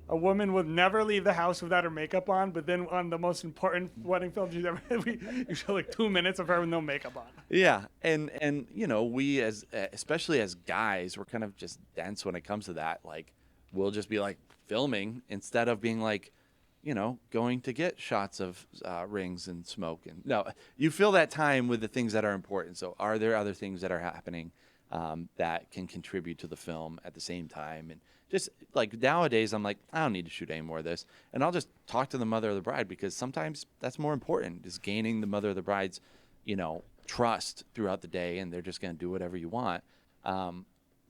a woman would never leave the house without her makeup on, but then on the most important wedding films you ever you show like 2 minutes of her with no makeup on. Yeah, and we especially as guys, we're kind of just dense when it comes to that. Like we'll just be like filming instead of being like, going to get shots of rings and smoke. And no, you fill that time with the things that are important. So are there other things that are happening that can contribute to the film at the same time? And just like nowadays, I'm like, I don't need to shoot any more of this. And I'll just talk to the mother of the bride, because sometimes that's more important, is gaining the mother of the bride's, trust throughout the day. And they're just going to do whatever you want.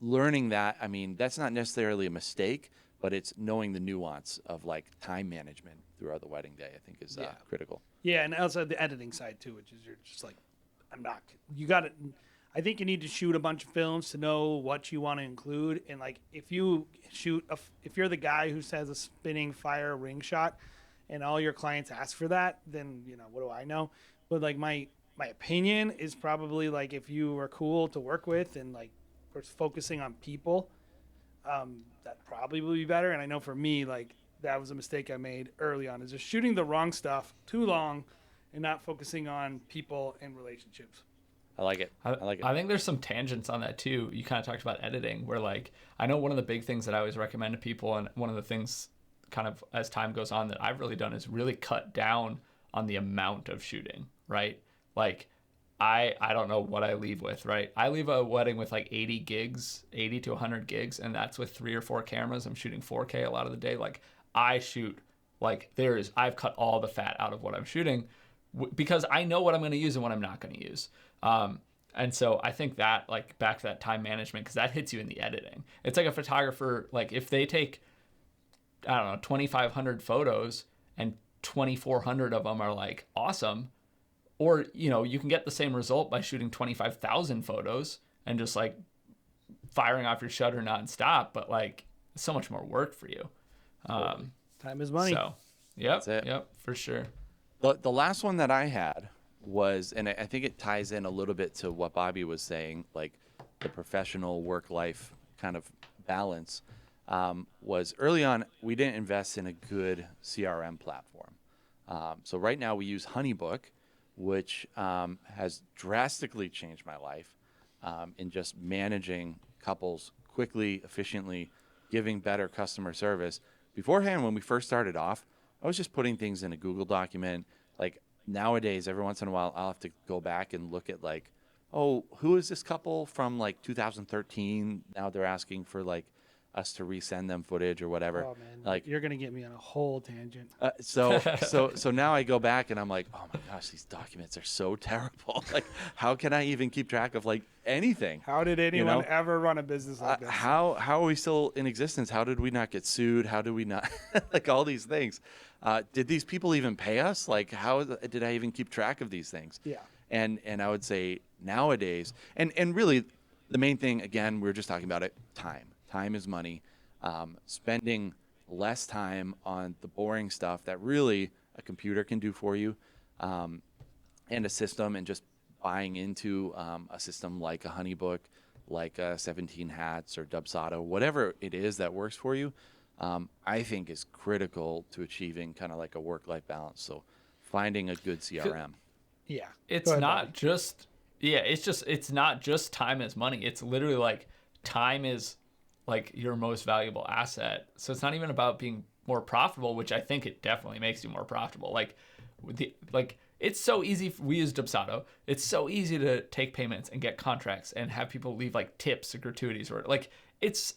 Learning that, I mean, that's not necessarily a mistake, but it's knowing the nuance of like time management throughout the wedding day, I think is critical. Yeah. And also the editing side too, which is you're just like, I think you need to shoot a bunch of films to know what you want to include. And like, if you're the guy who says a spinning fire ring shot and all your clients ask for that, then, what do I know? But like my opinion is probably like, if you were cool to work with and like, of course, focusing on people, that probably will be better. And I know for me, like that was a mistake I made early on, is just shooting the wrong stuff too long and not focusing on people and relationships. I like it. I think there's some tangents on that too. You kind of talked about editing, where like, I know one of the big things that I always recommend to people, and one of the things kind of as time goes on that I've really done, is really cut down on the amount of shooting, right? Like I don't know what I leave with, right? I leave a wedding with like 80 to 100 gigs, and that's with 3 or 4 cameras. I'm shooting 4K a lot of the day. Like I shoot, like I've cut all the fat out of what I'm shooting because I know what I'm going to use and what I'm not going to use. And so I think that, like, back to that time management, because that hits you in the editing. It's like a photographer, like if they take, I don't know, 2,500 photos and 2,400 of them are like awesome, or, you know, you can get the same result by shooting 25,000 photos and just like firing off your shutter nonstop, but like it's so much more work for you. Time is money. So, yep, That's it. yep, for sure. The last one that I had was, and I think it ties in a little bit to what Bobby was saying, like the professional work-life kind of balance, was early on, we didn't invest in a good CRM platform. So right now we use HoneyBook, which has drastically changed my life in just managing couples quickly, efficiently, giving better customer service. Beforehand, when we first started off, I was just putting things in a Google document. Like nowadays, every once in a while, I'll have to go back and look at like, oh, who is this couple from like 2013? Now they're asking for like us to resend them footage or whatever. Oh man, Like you're gonna get me on a whole tangent. so now I go back and I'm like, oh my gosh, these documents are so terrible. Like, how can I even keep track of like anything? How did anyone know? ever run a business like this? How are we still in existence? How did we not get sued? How did we not like all these things? Did these people even pay us? Like, how did I even keep track of these things? Yeah. And I would say nowadays, and really, the main thing again, we were just talking about it. Time is money. Spending less time on the boring stuff that really a computer can do for you, and a system, and just buying into a system like a HoneyBook, like a 17 Hats or Dubsado, whatever it is that works for you, I think is critical to achieving kind of like a work-life balance. So finding a good CRM. Yeah. It's Go ahead, not Bobby. just, yeah, it's not just time as money. It's literally like time is like your most valuable asset. So it's not even about being more profitable, which I think it definitely makes you more profitable. Like it's so easy. We use Dubsado. It's so easy to take payments and get contracts and have people leave like tips or gratuities, or like it's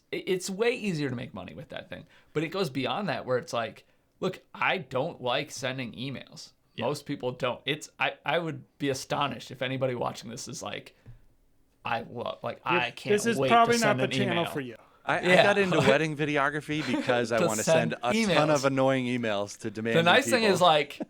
way easier to make money with that thing. But it goes beyond that, where it's like, look, I don't like sending emails. Yeah. Most people don't. I would be astonished if anybody watching this is like, I can't This is wait probably to not send the an channel email. for you. I Yeah. got into wedding videography because I To want to send a send ton emails. of annoying emails to demand. The nice thing is like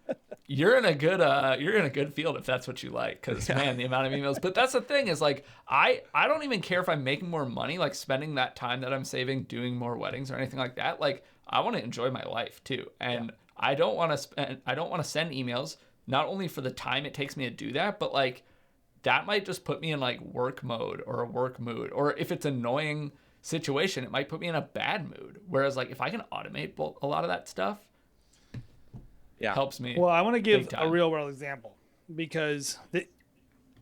you're in a good field if that's what you like, because man, the amount of emails. But that's the thing is like I don't even care if I'm making more money, like spending that time that I'm saving doing more weddings or anything like that. Like I want to enjoy my life too, and I don't want to send emails, not only for the time it takes me to do that, but like that might just put me in like work mode or a work mood, or if it's annoying situation, it might put me in a bad mood. Whereas like if I can automate a lot of that stuff, helps me. Well, I want to give big a time. real world example because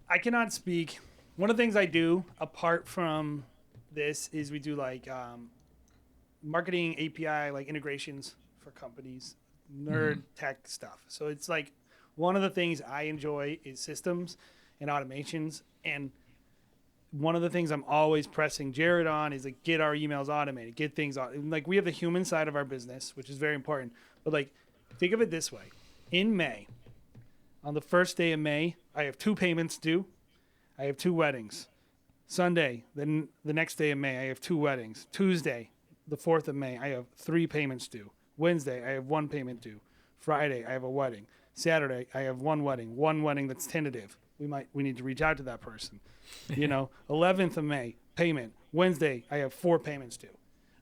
I cannot speak. One of the things I do apart from this is we do like marketing API, like integrations for companies, nerd tech stuff. So it's like one of the things I enjoy is systems and automations. And one of the things I'm always pressing Jared on is like get our emails automated, get things on. Like we have the human side of our business, which is very important. But like think of it this way. In May, on the first day of May, I have 2 payments due. I have 2 weddings. Sunday, then the next day of May, I have 2 weddings. Tuesday, the 4th of May, I have 3 payments due. Wednesday, I have 1 payment due. Friday, I have a wedding. Saturday, I have 1 wedding that's tentative. We need to reach out to that person. 11th of May, payment. Wednesday, I have 4 payments due.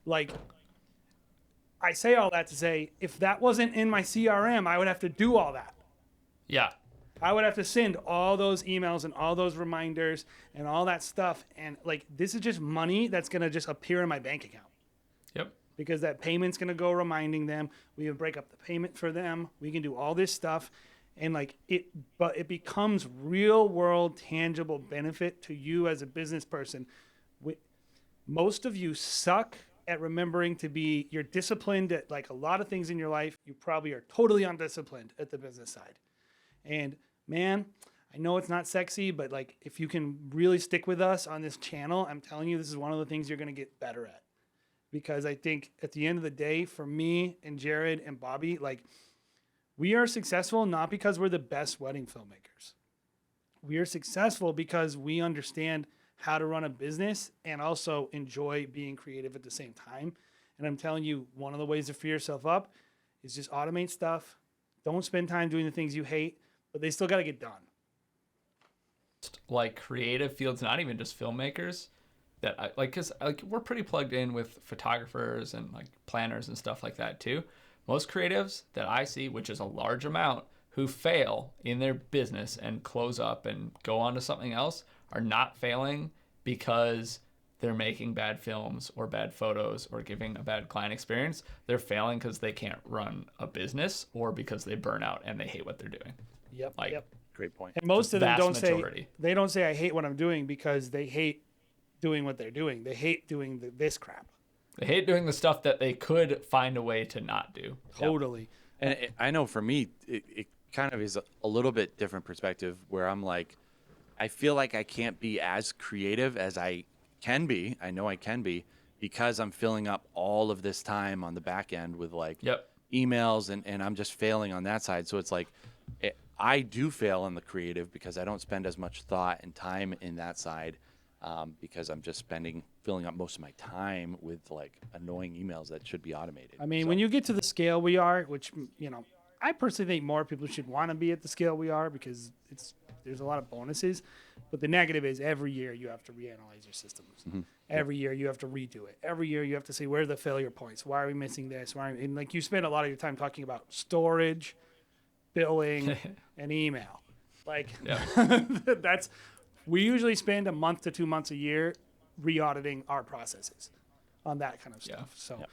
Like, I say all that to say, if that wasn't in my CRM, I would have to do all that. Yeah. I would have to send all those emails and all those reminders and all that stuff. And like, this is just money that's going to just appear in my bank account. Yep. Because that payment's going to go reminding them. We can break up the payment for them. We can do all this stuff. And like but it becomes real world tangible benefit to you as a business person. Most of you suck at remembering to be, you're disciplined at like a lot of things in your life. You probably are totally undisciplined at the business side. And man, I know it's not sexy, but like if you can really stick with us on this channel, I'm telling you, this is one of the things you're going to get better at. Because I think at the end of the day, for me and Jared and Bobby, like we are successful not because we're the best wedding filmmakers. We are successful because we understand how to run a business and also enjoy being creative at the same time. And I'm telling you, one of the ways to free yourself up is just automate stuff. Don't spend time doing the things you hate, but they still got to get done. most like creative fields, not even just filmmakers, that I like, because like we're pretty plugged in with photographers and like planners and stuff like that too. Most creatives that I see, which is a large amount, who fail in their business and close up and go on to something else, are not failing because they're making bad films or bad photos or giving a bad client experience. They're failing because they can't run a business or because they burn out and they hate what they're doing. Yep. Like, Yep. Great point. And most of them vast don't majority. say I hate what I'm doing because they hate doing what they're doing. They hate doing this crap. They hate doing the stuff that they could find a way to not do. Totally. And I know for me, it kind of is a little bit different perspective where I'm like, I feel like I can't be as creative as I can be. I know I can be because I'm filling up all of this time on the back end with like emails and I'm just failing on that side. So it's like I do fail on the creative because I don't spend as much thought and time in that side because I'm just filling up most of my time with like annoying emails that should be automated. I mean, when you get to the scale we are, which, you know, I personally think more people should want to be at the scale we are because there's a lot of bonuses. But the negative is every year you have to reanalyze your systems. Mm-hmm. Every year you have to redo it. Every year you have to say, where are the failure points? Why are we missing this? And like you spend a lot of your time talking about storage, billing, and email. Like we usually spend a month to 2 months a year re-auditing our processes on that kind of stuff. So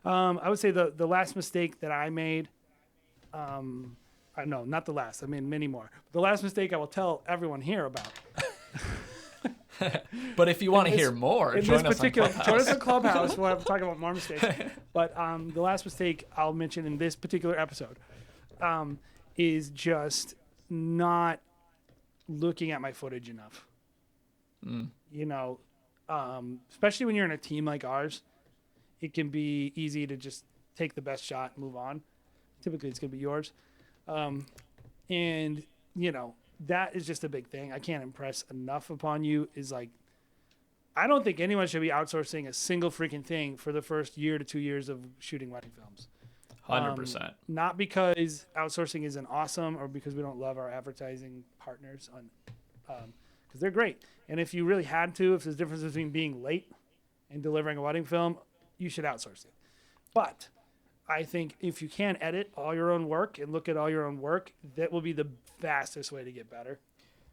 I would say the last mistake that I made, no, not the last. I mean, many more. The last mistake I will tell everyone here about. But if you want to hear more, join us on Clubhouse. We'll have to talk about more mistakes. But the last mistake I'll mention in this particular episode is just not looking at my footage enough. You know, especially when you're in a team like ours, it can be easy to just take the best shot and move on. Typically, it's going to be yours. And, you know, that is just a big thing. I can't impress enough upon you is like, I don't think anyone should be outsourcing a single freaking thing for the first year to 2 years of shooting wedding films. 100%. Not because outsourcing isn't awesome or because we don't love our advertising partners because they're great. And if you really had to, if there's a difference between being late and delivering a wedding film, you should outsource it. But I think if you can edit all your own work and look at all your own work, that will be the fastest way to get better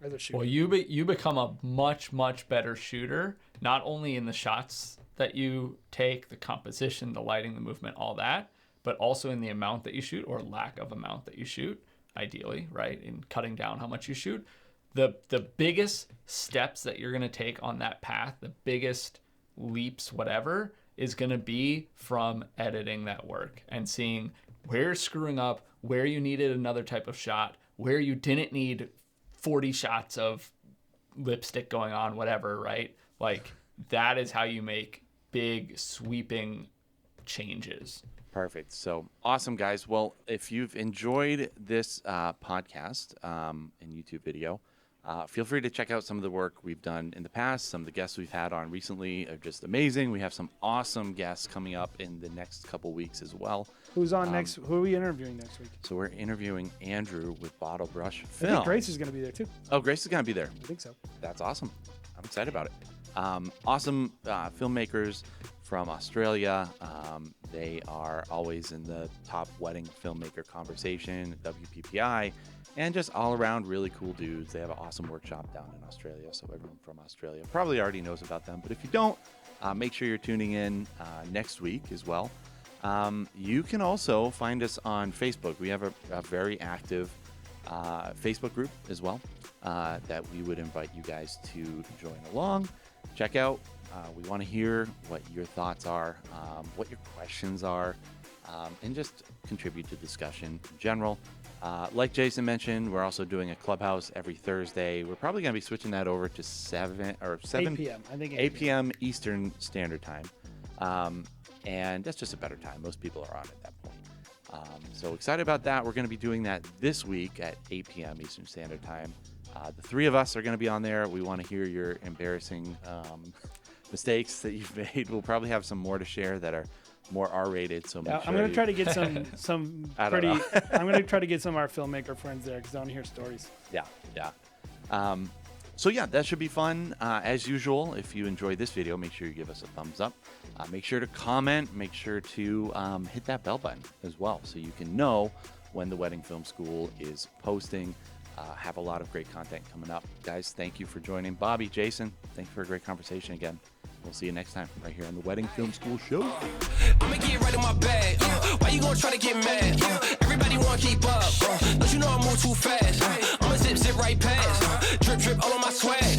as a shooter. Well, you become a much, much better shooter, not only in the shots that you take, the composition, the lighting, the movement, all that, but also in the amount that you shoot or lack of amount that you shoot, ideally, right? In cutting down how much you shoot. The biggest steps that you're going to take on that path, the biggest leaps, whatever, is going to be from editing that work and seeing where you're screwing up, where you needed another type of shot, where you didn't need 40 shots of lipstick going on, whatever, right? Like that is how you make big sweeping changes. Perfect. So awesome, guys. Well, if you've enjoyed this podcast and YouTube video, feel free to check out some of the work we've done in the past. Some of the guests we've had on recently are just amazing. We have some awesome guests coming up in the next couple weeks as well. Who's on next? Who are we interviewing next week? So we're interviewing Andrew with Bottle Brush I Film. think Grace is going to be there too. Oh, Grace is going to be there. I think so. That's awesome. I'm excited about it. Awesome filmmakers from Australia. They are always in the top wedding filmmaker conversation, WPPI, and just all around really cool dudes. They have an awesome workshop down in Australia, so everyone from Australia probably already knows about them. But if you don't, make sure you're tuning in next week as well. You can also find us on Facebook. We have a very active Facebook group as well that we would invite you guys to join along. Check out. We want to hear what your thoughts are, what your questions are, and just contribute to discussion in general. Like Jason mentioned, we're also doing a Clubhouse every Thursday. We're probably going to be switching that over to 7 p.m. I think 8 p.m. Eastern Standard Time. And that's just a better time. Most people are on at that point. So excited about that. We're going to be doing that this week at 8 p.m. Eastern Standard Time. The three of us are going to be on there. We want to hear your embarrassing mistakes that you've made. We'll probably have some more to share that are more R-rated. So I'm going to try to get some pretty. I'm going to try to get some of our filmmaker friends there because I want to hear stories. Yeah. So yeah, that should be fun. As usual, if you enjoyed this video, make sure you give us a thumbs up. Make sure to comment. Make sure to hit that bell button as well, so you can know when the Wedding Film School is posting. Have a lot of great content coming up. Guys, thank you for joining. Bobby, Jason, thank you for a great conversation again. We'll see you next time right here on the Wedding Film School Show. I'ma get right in my bag. Why you gonna try to get mad? Everybody wanna keep up. Don't you know I move too fast? I'ma zip right past. Drip all on my swag.